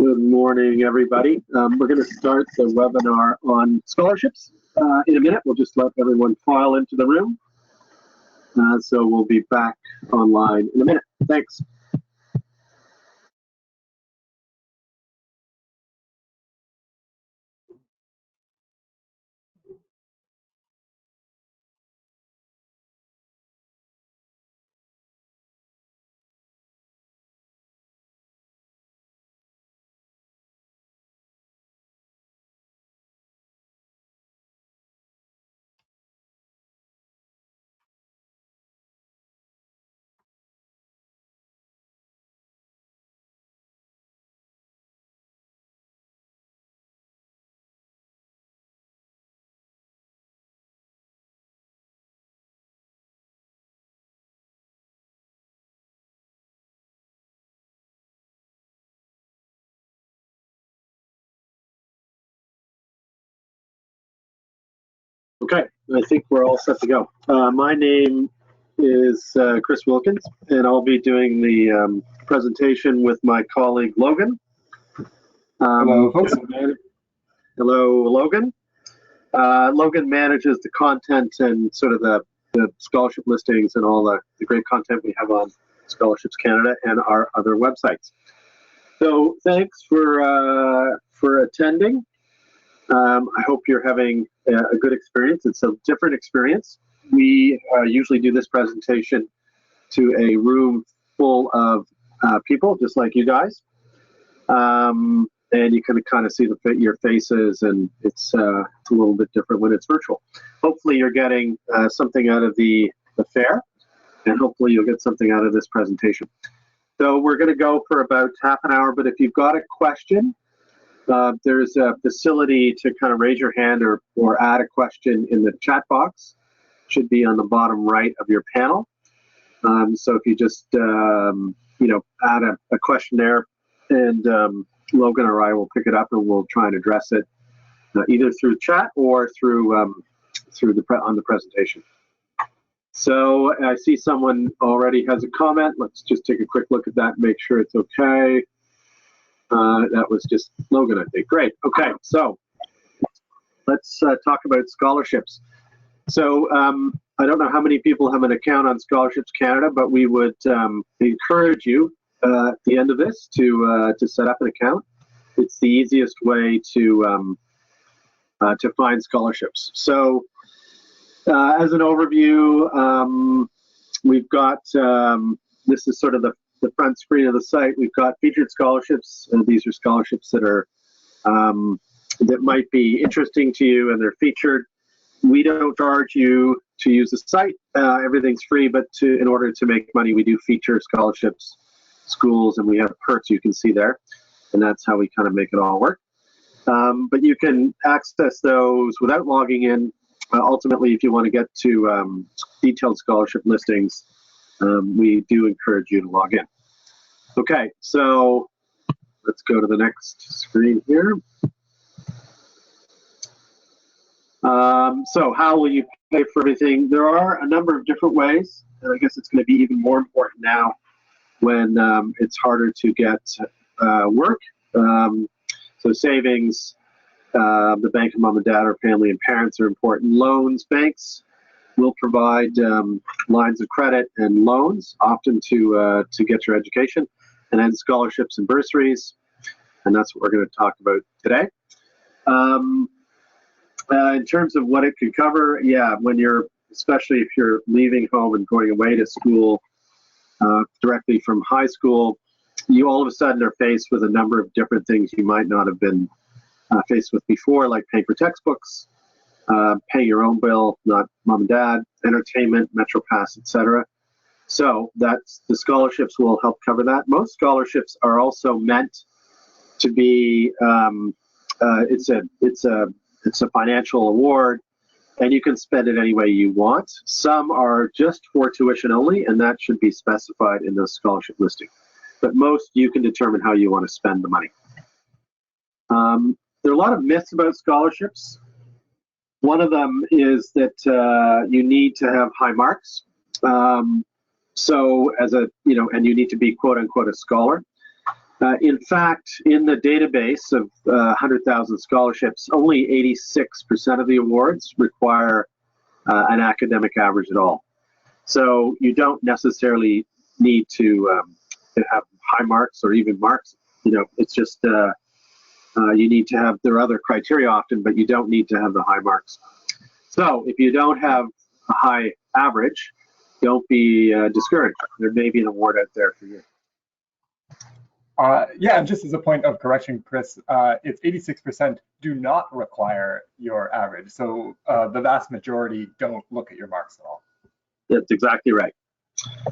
Good morning, everybody. We're going to start the webinar on scholarships in a minute. We'll just let everyone file into the room. So we'll be back online in a minute. Thanks. Okay, I think we're all set to go. My name is Chris Wilkins, and I'll be doing the presentation with my colleague Logan. Hello, folks. Hello, Logan. Logan manages the content and sort of the scholarship listings and all the great content we have on Scholarships Canada and our other websites. So thanks for attending. I hope you're having a good experience. It's a different experience. We usually do this presentation to a room full of people, just like you guys. And you can kind of see your faces, and it's a little bit different when it's virtual. Hopefully you're getting something out of the fair, and hopefully you'll get something out of this presentation. So we're going to go for about half an hour, but if you've got a question, there's a facility to kind of raise your hand or add a question in the chat box. Should be on the bottom right of your panel. So if you just add a question there, and Logan or I will pick it up and we'll try and address it either through chat or through on the presentation. So I see someone already has a comment. Let's just take a quick look at that, make sure it's okay. That was just Logan, I think. Great. Okay, so let's talk about scholarships. So I don't know how many people have an account on Scholarships Canada, but we would encourage you at the end of this to set up an account. It's the easiest way to find scholarships. So as an overview, we've got this is sort of the front screen of the site. We've got featured scholarships, and these are scholarships that are that might be interesting to you, and they're featured. We don't charge you to use the site. Everything's free, but in order to make money, we do feature scholarships, schools, and we have perks you can see there, and that's how we kind of make it all work. But you can access those without logging in. Ultimately, if you want to get to detailed scholarship listings, we do encourage you to log in. Okay, so let's go to the next screen here. So how will you pay for everything? There are a number of different ways, and I guess it's going to be even more important now when it's harder to get work. So savings, the bank of mom and dad or family and parents are important. Loans, banks will provide lines of credit and loans, often to get your education, and then scholarships and bursaries, and that's what we're going to talk about today. In terms of what it could cover, yeah, especially if you're leaving home and going away to school directly from high school, you all of a sudden are faced with a number of different things you might not have been faced with before, like paying for textbooks, paying your own bill, not mom and dad, entertainment, Metro Pass, etc. So the scholarships will help cover that. Most scholarships are also meant to be it's a financial award, and you can spend it any way you want. Some are just for tuition only, and that should be specified in the scholarship listing. But most, you can determine how you want to spend the money. There are a lot of myths about scholarships. One of them is that you need to have high marks. So and you need to be quote unquote a scholar. In fact, in the database of 100,000 scholarships, only 86% of the awards require an academic average at all. So you don't necessarily need to have high marks or even marks. It's just you need to have, there are other criteria often, but you don't need to have the high marks. So if you don't have a high average, don't be discouraged. There may be an award out there for you. Yeah, and just as a point of correction, Chris, it's 86% do not require your average. So the vast majority don't look at your marks at all. That's exactly right.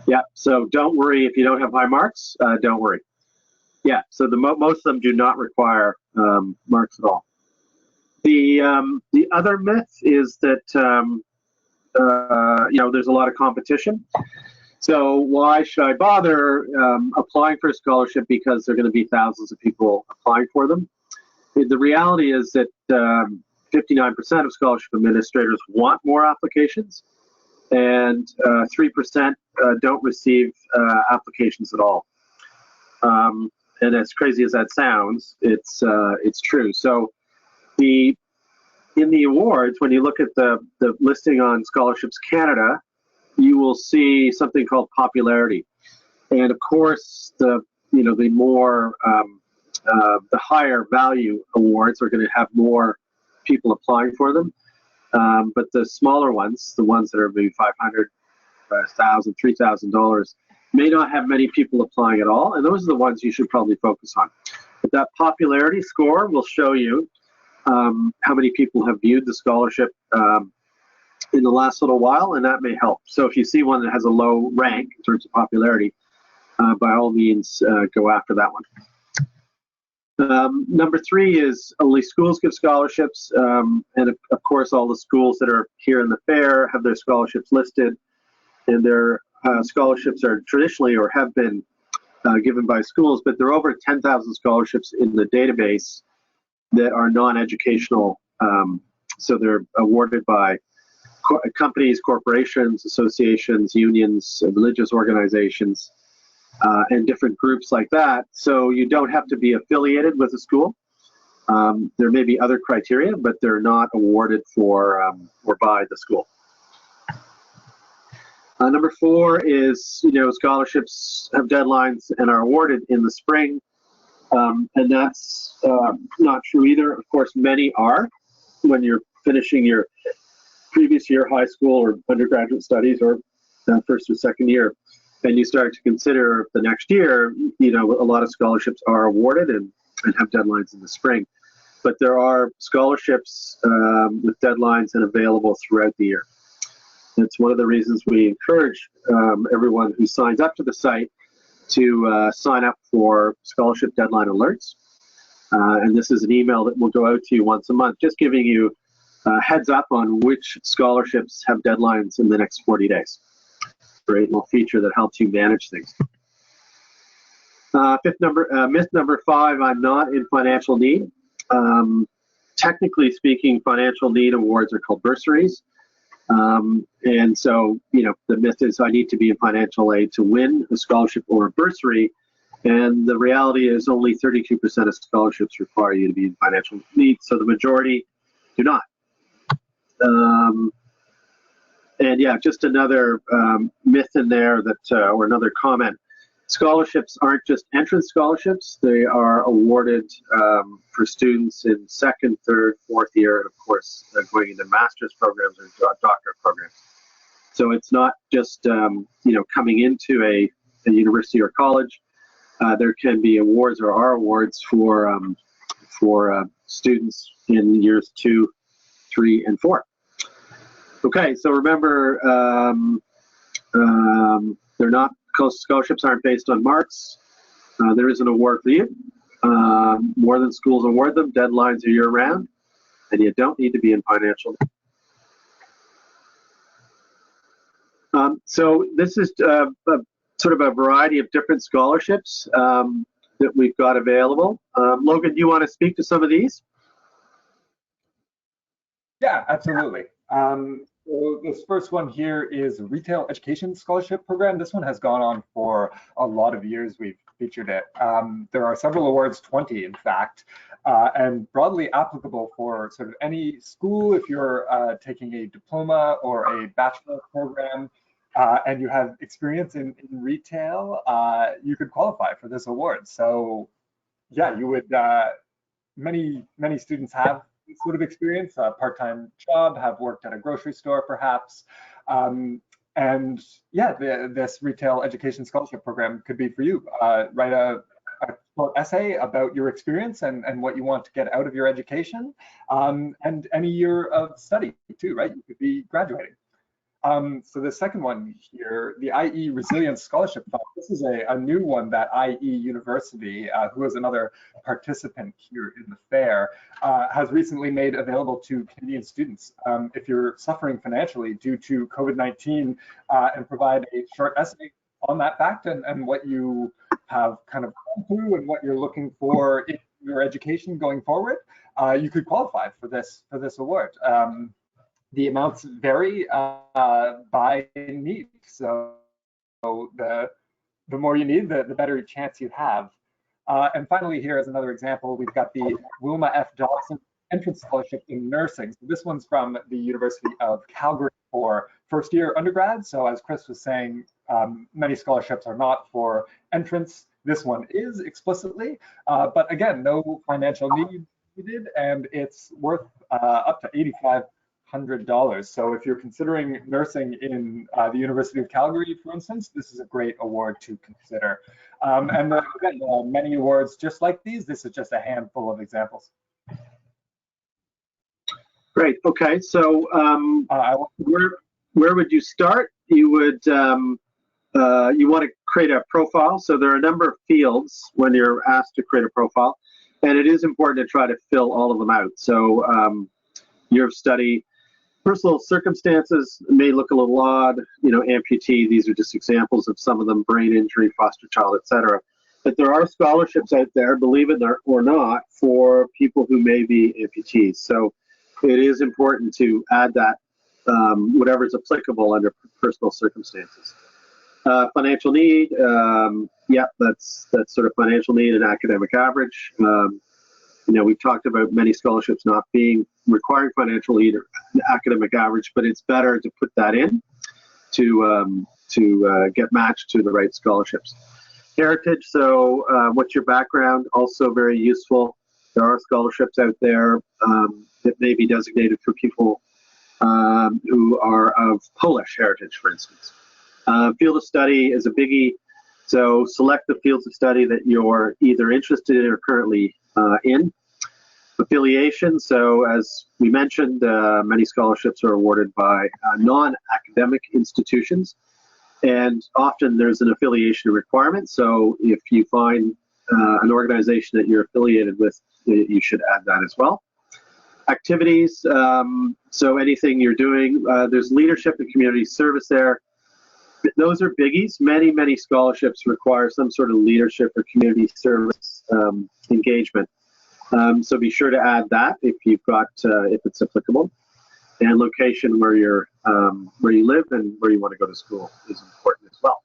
Yeah, so don't worry if you don't have high marks, don't worry. Yeah, so most of them do not require marks at all. The other myth is that there's a lot of competition. So why should I bother applying for a scholarship, because there are going to be thousands of people applying for them? The reality is that 59% of scholarship administrators want more applications, and 3% don't receive applications at all. And as crazy as that sounds, it's true. So in the awards, when you look at the listing on Scholarships Canada, you will see something called popularity. And of course, the more the higher value awards are going to have more people applying for them. But the smaller ones, the ones that are maybe $500, $1,000, $3,000, may not have many people applying at all, and those are the ones you should probably focus on. But that popularity score will show you how many people have viewed the scholarship in the last little while, and that may help. So if you see one that has a low rank in terms of popularity, by all means, go after that one. Number 3 is only schools give scholarships, and of course all the schools that are here in the fair have their scholarships listed, and their scholarships are traditionally or have been given by schools, but there are over 10,000 scholarships in the database that are non-educational, so they're awarded by companies, corporations, associations, unions, religious organizations, and different groups like that. So you don't have to be affiliated with a school. There may be other criteria, but they're not awarded for or by the school. Number 4 is, scholarships have deadlines and are awarded in the spring, and that's not true either. Of course, many are when you're finishing your previous year high school or undergraduate studies, or first or second year, and you start to consider the next year. A lot of scholarships are awarded and have deadlines in the spring, but there are scholarships with deadlines and available throughout the year. It's one of the reasons we encourage everyone who signs up to the site to sign up for scholarship deadline alerts. And this is an email that will go out to you once a month, just giving you heads up on which scholarships have deadlines in the next 40 days. Great little feature that helps you manage things. Myth number 5, I'm not in financial need. Technically speaking, financial need awards are called bursaries. And so, the myth is I need to be in financial aid to win a scholarship or a bursary. And the reality is only 32% of scholarships require you to be in financial need. So the majority do not. And yeah, just another myth in there that, or another comment. Scholarships aren't just entrance scholarships. They are awarded for students in second, third, fourth year, and of course, going into master's programs or doctorate programs. So it's not just, coming into a university or college. There can be awards or are awards for students in years 2, 3, and 4. Okay, so remember, they're not, scholarships aren't based on marks. There is an award for you. More than schools award them. Deadlines are year-round, and you don't need to be in financial. So this is sort of a variety of different scholarships that we've got available. Logan, do you want to speak to some of these? Yeah, absolutely. So this first one here is Retail Education Scholarship Program. This one has gone on for a lot of years. We've featured it. There are several awards, 20 in fact, and broadly applicable for sort of any school. If you're taking a diploma or a bachelor program and you have experience in retail, you could qualify for this award. So yeah, you would, many students have this sort of experience, a part-time job, have worked at a grocery store perhaps. And yeah, this Retail Education Scholarship Program could be for you. Write a short essay about your experience and what you want to get out of your education, and any year of study too, right? You could be graduating. So the second one here, the IE Resilience Scholarship Fund. This is a new one that IE University, who is another participant here in the fair, has recently made available to Canadian students. If you're suffering financially due to COVID-19, and provide a short essay on that fact and what you have kind of gone through and what you're looking for in your education going forward, you could qualify for this award. The amounts vary by need. So the more you need, the better chance you have. And finally, here is another example. We've got the Wilma F. Dawson Entrance Scholarship in Nursing. So this one's from the University of Calgary for first-year undergrad. So as Chris was saying, many scholarships are not for entrance. This one is explicitly, but again, no financial need needed, and it's worth up to $8,500. So if you're considering nursing in the University of Calgary, for instance, this is a great award to consider. And again, many awards just like these. This is just a handful of examples. Great. Okay. So where would you start? You would you want to create a profile. So there are a number of fields when you're asked to create a profile, and it is important to try to fill all of them out. So year of study. Personal circumstances may look a little odd, amputee, these are just examples of some of them, brain injury, foster child, etc. But there are scholarships out there, believe it or not, for people who may be amputees. So it is important to add that, whatever is applicable under personal circumstances. Financial need, yeah, that's sort of financial need and academic average. We've talked about many scholarships not requiring financial aid or academic average, but it's better to put that in to get matched to the right scholarships. Heritage, so what's your background? Also very useful. There are scholarships out there that may be designated for people who are of Polish heritage, for instance. Field of study is a biggie. So select the fields of study that you're either interested in or currently in. Affiliation, so as we mentioned, many scholarships are awarded by non-academic institutions, and often there's an affiliation requirement. So if you find an organization that you're affiliated with, you should add that as well. Activities, so anything you're doing, there's leadership and community service there. Those are biggies. Many scholarships require some sort of leadership or community service engagement. So be sure to add that if you've got, if it's applicable, and location where you live and where you want to go to school is important as well.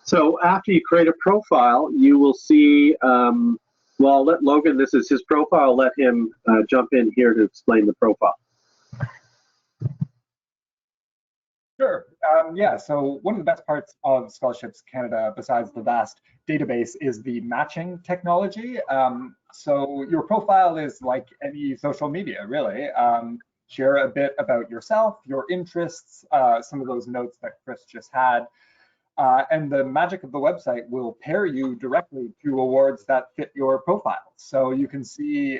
So after you create a profile, you will see, well, I'll let Logan, this is his profile, I'll let him jump in here to explain the profile. Sure. Yeah, so one of the best parts of Scholarships Canada, besides the vast database, is the matching technology. So your profile is like any social media, really. Share a bit about yourself, your interests, some of those notes that Chris just had. And the magic of the website will pair you directly to awards that fit your profile. So you can see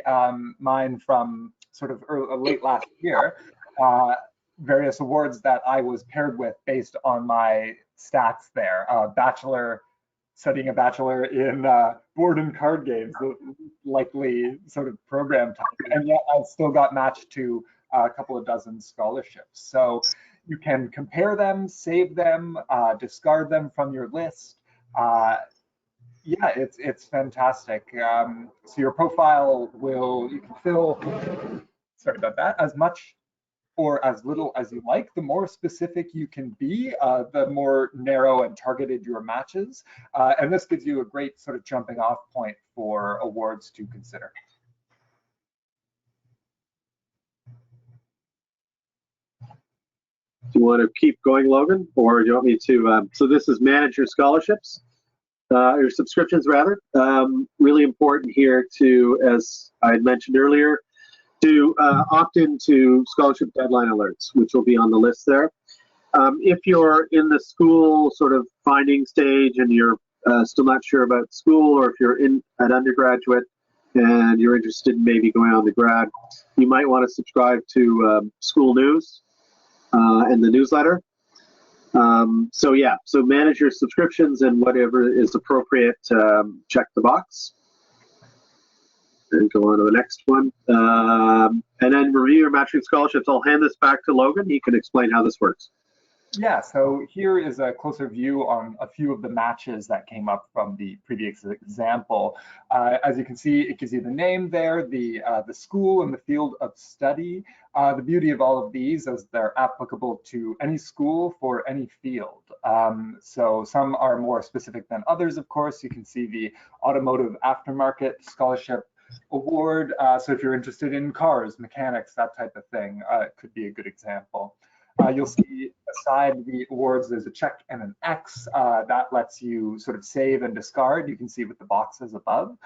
mine from sort of late last year. Various awards that I was paired with based on my stats there. Studying a bachelor in board and card games, likely sort of program type, and yet I still got matched to a couple of dozen scholarships. So you can compare them, save them, discard them from your list. Yeah, it's fantastic. So your profile you can fill, sorry about that, as much or as little as you like. The more specific you can be, the more narrow and targeted your matches. And this gives you a great sort of jumping off point for awards to consider. Do you want to keep going, Logan, or do you want me to? So this is manage your scholarships, your subscriptions rather. Really important here to, as I had mentioned earlier, to opt into scholarship deadline alerts, which will be on the list there. If you're in the school sort of finding stage and you're still not sure about school, or if you're in at undergraduate and you're interested in maybe going on to grad, you might want to subscribe to school news and the newsletter. So yeah, so manage your subscriptions and whatever is appropriate, check the box. And go on to the next one. And then review your matching scholarships. I'll hand this back to Logan. He can explain how this works. Yeah, so here is a closer view on a few of the matches that came up from the previous example. As you can see, it gives you the name there, the school and the field of study. The beauty of all of these is they're applicable to any school for any field. So some are more specific than others, of course. You can see the Automotive Aftermarket Scholarship Award. So if you're interested in cars, mechanics, that type of thing, it could be a good example. You'll see beside the awards, there's a check and an X that lets you sort of save and discard. You can see with the boxes above.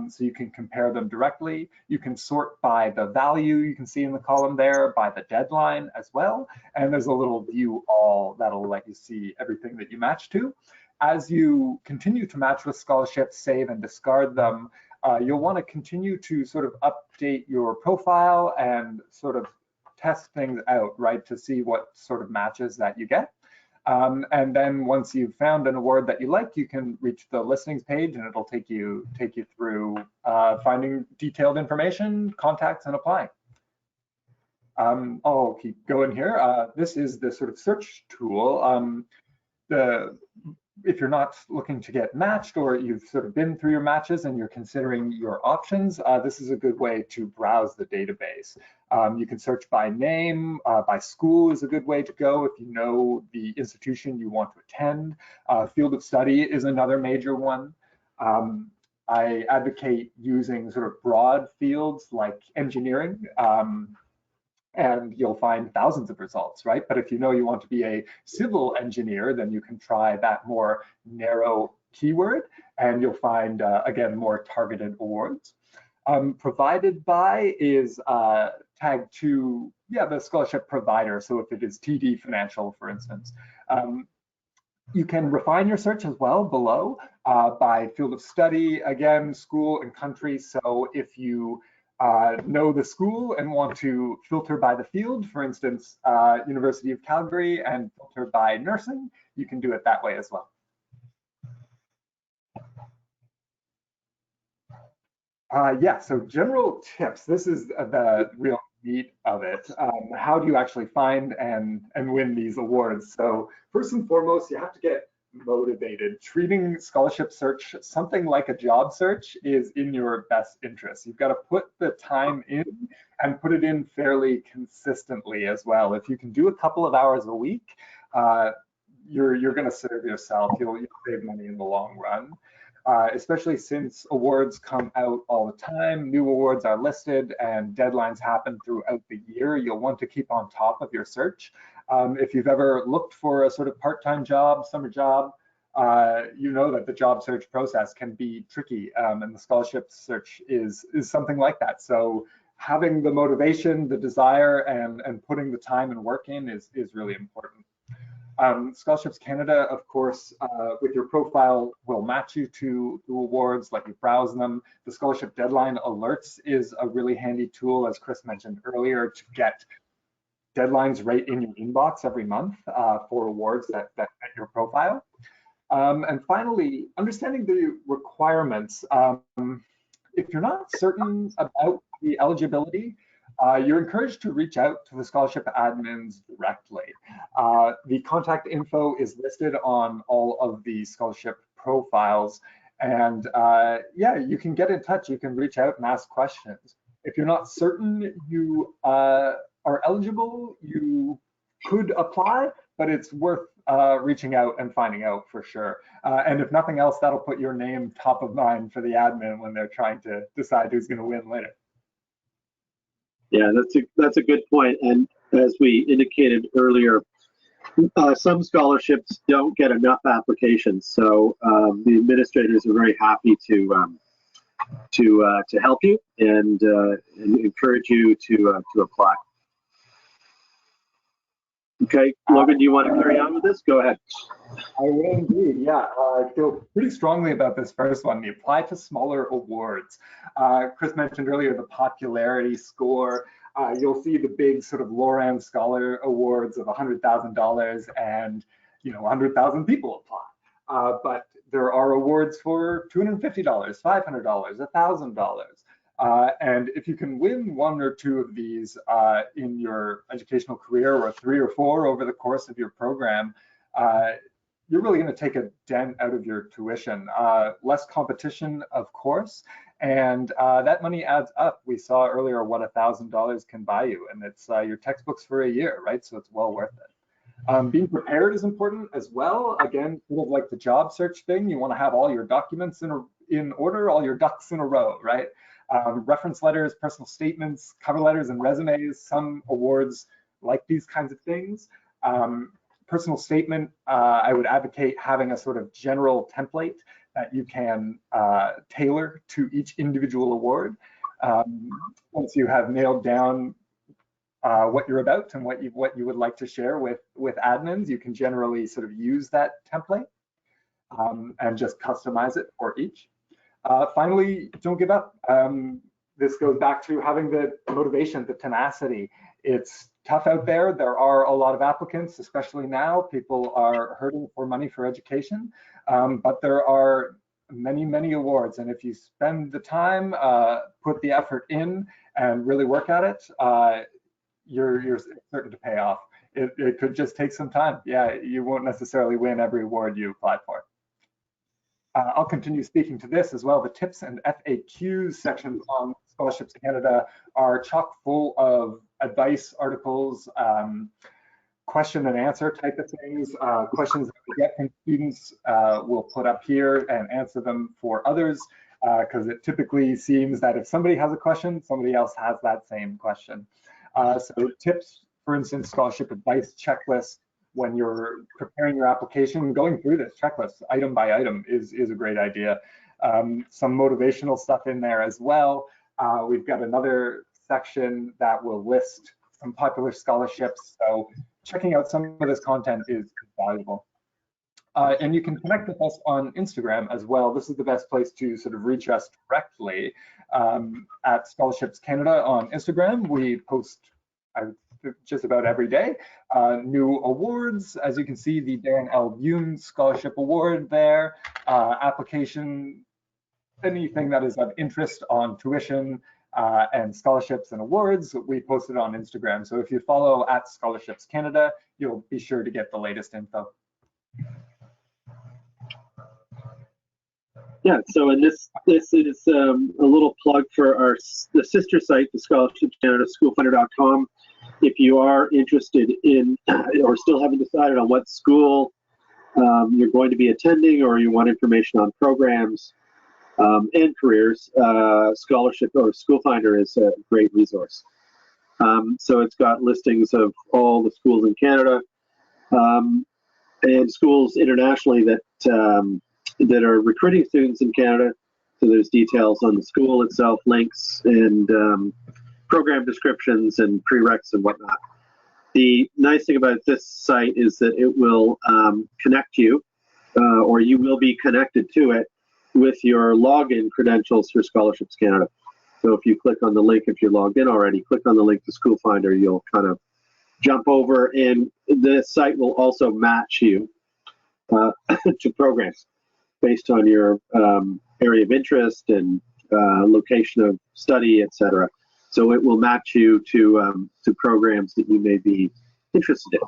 So you can compare them directly. You can sort by the value you can see in the column there, by the deadline as well. And there's a little view all that'll let you see everything that you match to. As you continue to match with scholarships, save and discard them, you'll want to continue to sort of update your profile and sort of test things out, right, to see what sort of matches that you get. And then once you've found an award that you like, you can reach the listings page and it'll take you through finding detailed information, contacts, and applying. I'll keep going here. This is the sort of search tool. If you're not looking to get matched, or you've sort of been through your matches and you're considering your options, this is a good way to browse the database. You can search by name, by school is a good way to go if you know the institution you want to attend. Field of study is another major one. I advocate using sort of broad fields like engineering. And you'll find thousands of results, right? But if you know you want to be a civil engineer, then you can try that more narrow keyword, and you'll find, again, more targeted awards. Provided by is tagged to, the scholarship provider. So if it is TD Financial, for instance. You can refine your search as well below by field of study, again, school and country. So if you know the school and want to filter by the field, for instance, University of Calgary, and filter by nursing, you can do it that way as well. So general tips. This is the real meat of it. How do you actually find and win these awards? So first and foremost, you have to get motivated. Treating scholarship search something like a job search is in your best interest. You've got to put the time in and put it in fairly consistently as well. If you can do a couple of hours a week, you're going to serve yourself. You'll save money in the long run. Especially since awards come out all the time, new awards are listed and deadlines happen throughout the year. You'll want to keep on top of your search. If you've ever looked for a sort of part-time job, summer job, you know that the job search process can be tricky, and the scholarship search is something like that. So having the motivation, the desire, and putting the time and work in is really important. Scholarships Canada, of course, with your profile will match you to awards, let you browse them. The scholarship deadline alerts is a really handy tool, as Chris mentioned earlier, to get deadlines right in your inbox every month for awards that fit your profile. And finally, understanding the requirements. If you're not certain about the eligibility, you're encouraged to reach out to the scholarship admins directly. The contact info is listed on all of the scholarship profiles. And you can get in touch. You can reach out and ask questions. If you're not certain, you are eligible, you could apply, but it's worth reaching out and finding out for sure. And if nothing else, that'll put your name top of mind for the admin when they're trying to decide who's going to win later. Yeah, that's a good point. And as we indicated earlier, some scholarships don't get enough applications, so the administrators are very happy to help you and encourage you to apply. Okay, Logan, do you want to carry on with this? Go ahead. I will indeed, yeah. I feel pretty strongly about this first one, the apply to smaller awards. Chris mentioned earlier the popularity score. You'll see the big sort of Loran Scholar Awards of $100,000 and 100,000 people apply. But there are awards for $250, $500, $1,000. And if you can win one or two of these in your educational career, or 3 or 4 over the course of your program, you're really going to take a dent out of your tuition. Less competition, of course, and that money adds up. We saw earlier what $1,000 can buy you, and it's your textbooks for a year, right? So it's well worth it. Being prepared is important as well. Again, sort of like the job search thing, you want to have all your documents in order, all your ducks in a row, right? Reference letters, personal statements, cover letters, and resumes. Some awards like these kinds of things. Personal statement, I would advocate having a sort of general template that you can tailor to each individual award. Once you have nailed down what you're about and what you would like to share with admins, you can generally sort of use that template and just customize it for each. Finally, don't give up. This goes back to having the motivation, the tenacity. It's tough out there. There are a lot of applicants, especially now. People are hurting for money for education, but there are many, many awards. And if you spend the time, put the effort in, and really work at it, you're certain to pay off. It could just take some time. Yeah, you won't necessarily win every award you apply for. I'll continue speaking to this as well. The tips and FAQs sections on Scholarships Canada are chock full of advice articles, question and answer type of things, questions that we get from students we'll put up here and answer them for others, because it typically seems that if somebody has a question, somebody else has that same question. So tips, for instance, scholarship advice checklist. When you're preparing your application, going through this checklist item by item is a great idea. Some motivational stuff in there as well. We've got another section that will list some popular scholarships. So checking out some of this content is valuable. And you can connect with us on Instagram as well. This is the best place to sort of reach us directly. At Scholarships Canada on Instagram, we post just about every day new awards. As you can see, the Darren L. Yoon Scholarship Award there, application, anything that is of interest on tuition and scholarships and awards, we post it on Instagram. So if you follow at Scholarships Canada, you'll be sure to get the latest info. Yeah, so and this is a little plug for the sister site, the Scholarships Canada, schoolfinder.com. If you are interested in or still haven't decided on what school you're going to be attending, or you want information on programs and careers, Scholarship or School Finder is a great resource. So it's got listings of all the schools in Canada and schools internationally that are recruiting students in Canada. So there's details on the school itself, links, and program descriptions and prereqs and whatnot. The nice thing about this site is that it will connect you, or you will be connected to it with your login credentials for Scholarships Canada. So if you click on the link, if you're logged in already, click on the link to School Finder, you'll kind of jump over, and the site will also match you to programs based on your area of interest and location of study, etc. So it will match you to programs that you may be interested in.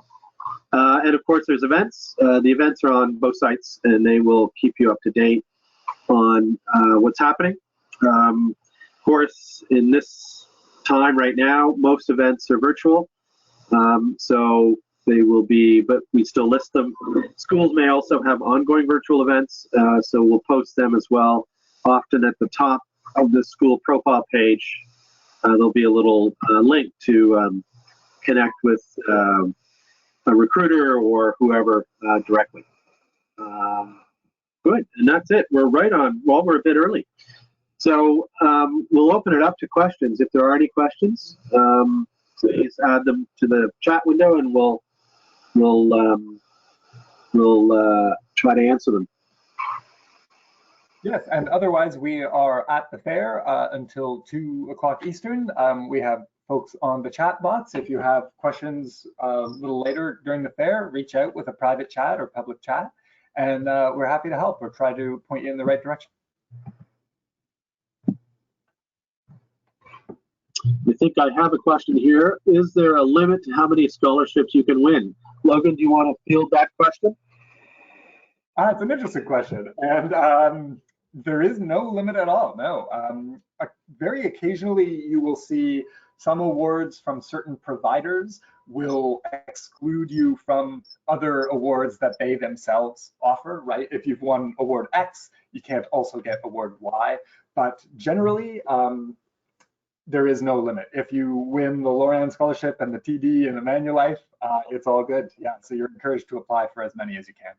And of course, there's events. The events are on both sites, and they will keep you up to date on what's happening. Of course, in this time right now. Most events are virtual, so they will be, but we still list them. Schools may also have ongoing virtual events, so we'll post them as well. Often at the top of the school profile page, there'll be a little link to connect with a recruiter or whoever directly. Good, and that's it. We're right on. Well, we're a bit early. So we'll open it up to questions. If there are any questions, please add them to the chat window, and we'll try to answer them. Yes, and otherwise we are at the fair until 2 o'clock Eastern. We have folks on the chat bots. If you have questions a little later during the fair, reach out with a private chat or public chat, and we're happy to help or try to point you in the right direction. I think I have a question here. Is there a limit to how many scholarships you can win? Logan, do you want to field that question? It's an interesting question, and there is no limit at all. No, very occasionally you will see some awards from certain providers will exclude you from other awards that they themselves offer, right? If you've won award X, you can't also get award Y, but generally, there is no limit. If you win the Loran Scholarship and the TD and the Manulife, it's all good. Yeah, so you're encouraged to apply for as many as you can.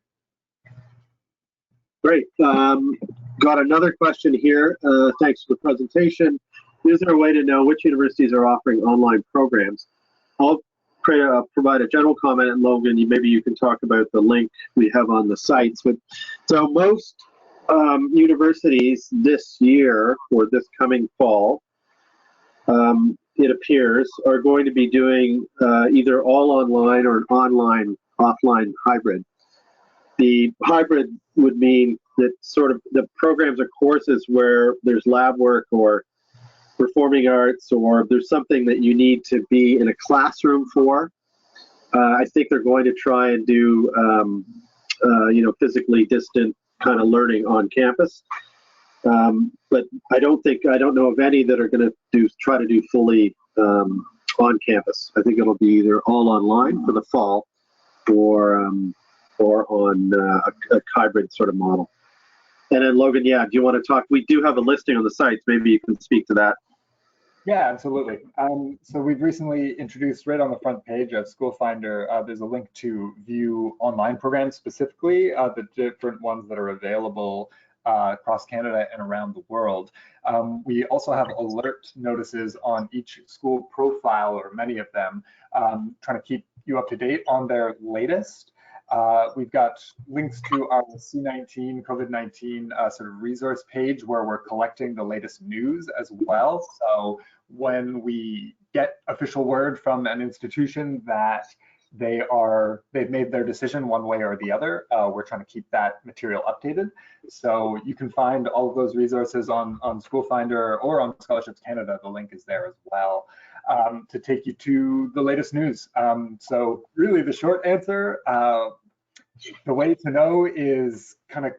Great. Got another question here. Thanks for the presentation. Is there a way to know which universities are offering online programs? I'll provide a general comment, and Logan, maybe you can talk about the link we have on the sites. But so most universities this year, or this coming fall, it appears, are going to be doing either all online or an online-offline hybrid. The hybrid would mean that sort of the programs or courses where there's lab work or performing arts, or there's something that you need to be in a classroom for. I think they're going to try and do, physically distant kind of learning on campus. But I don't know of any that are going to try to do fully on campus. I think it'll be either all online for the fall, or on a hybrid sort of model. And then Logan, yeah, do you want to talk? We do have a listing on the sites. Maybe you can speak to that. Yeah, absolutely. So we've recently introduced right on the front page of School Finder, there's a link to view online programs, specifically the different ones that are available across Canada and around the world. We also have alert notices on each school profile, or many of them, trying to keep you up to date on their latest. We've got links to our C19 COVID-19 sort of resource page, where we're collecting the latest news as well. So when we get official word from an institution that they've made their decision one way or the other, we're trying to keep that material updated. So you can find all of those resources on School Finder or on Scholarships Canada. The link is there as well, to take you to the latest news. So really the short answer, the way to know is kind of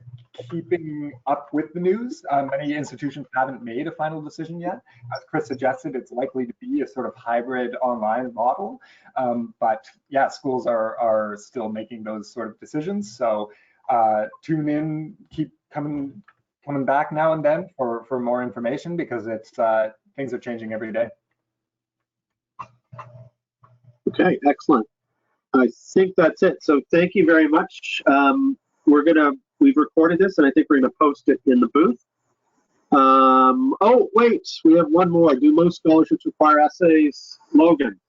keeping up with the news. Many institutions haven't made a final decision yet. As Chris suggested, it's likely to be a sort of hybrid online model. But yeah, schools are still making those sort of decisions. So tune in, keep coming back now and then for more information, because it's things are changing every day. Okay, excellent. I think that's it. So thank you very much. We've recorded this, and I think we're gonna post it in the booth. Oh, wait, we have one more. Do most scholarships require essays? Logan.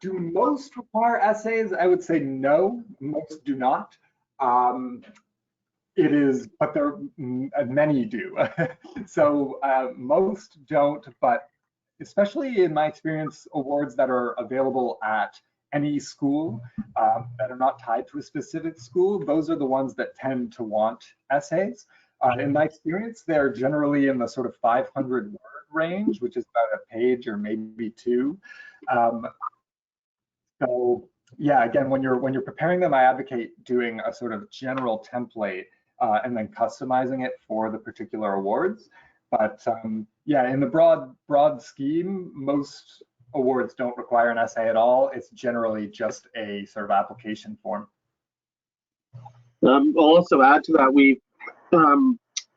Do most require essays? I would say no, most do not. It is, but many do. So most don't, but especially in my experience, awards that are available at any school that are not tied to a specific school, those are the ones that tend to want essays. In my experience, they're generally in the sort of 500 word range, which is about a page or maybe two. So yeah, again, when you're preparing them, I advocate doing a sort of general template and then customizing it for the particular awards. But yeah, in the broad scheme, most awards don't require an essay at all. It's generally just a sort of application form. I'll also add to that, we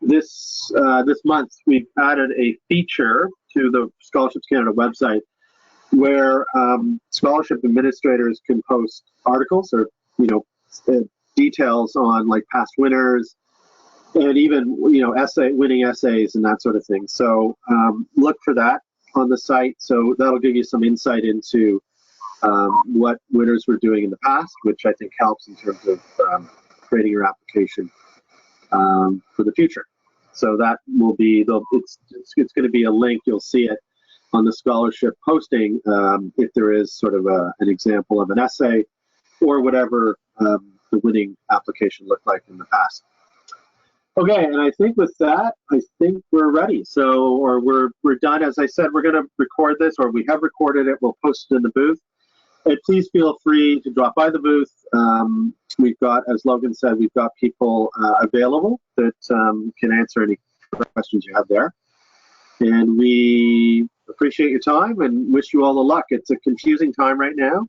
this month we've added a feature to the Scholarships Canada website where scholarship administrators can post articles or details on like past winners and even winning essays and that sort of thing. So look for that on the site. So that'll give you some insight into what winners were doing in the past, which I think helps in terms of creating your application for the future. So that will be it's going to be a link. You'll see it on the scholarship posting if there is sort of an example of an essay or whatever the winning application looked like in the past. Okay, and I think with that, I think we're ready. So, or we're done. As I said, we're going to record this, or we have recorded it. We'll post it in the booth. And please feel free to drop by the booth. We've got, as Logan said, we've got people available that can answer any questions you have there. And we appreciate your time and wish you all the luck. It's a confusing time right now,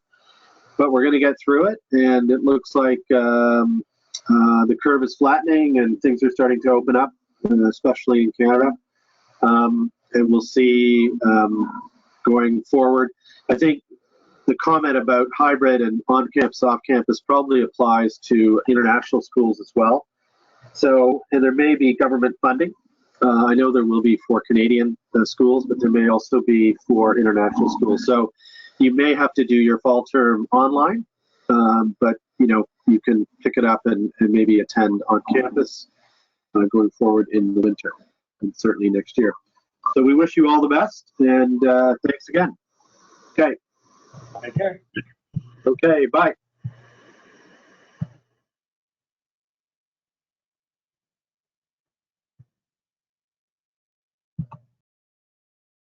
but we're going to get through it. And it looks like the curve is flattening and things are starting to open up, especially in Canada. And we'll see going forward. I think the comment about hybrid and on-campus, off-campus probably applies to international schools as well. So, and there may be government funding. I know there will be for Canadian schools, but there may also be for international schools. So you may have to do your fall term online, but you can pick it up and maybe attend on campus going forward in the winter and certainly next year. So we wish you all the best, and thanks again. Okay. Take care. Okay, bye.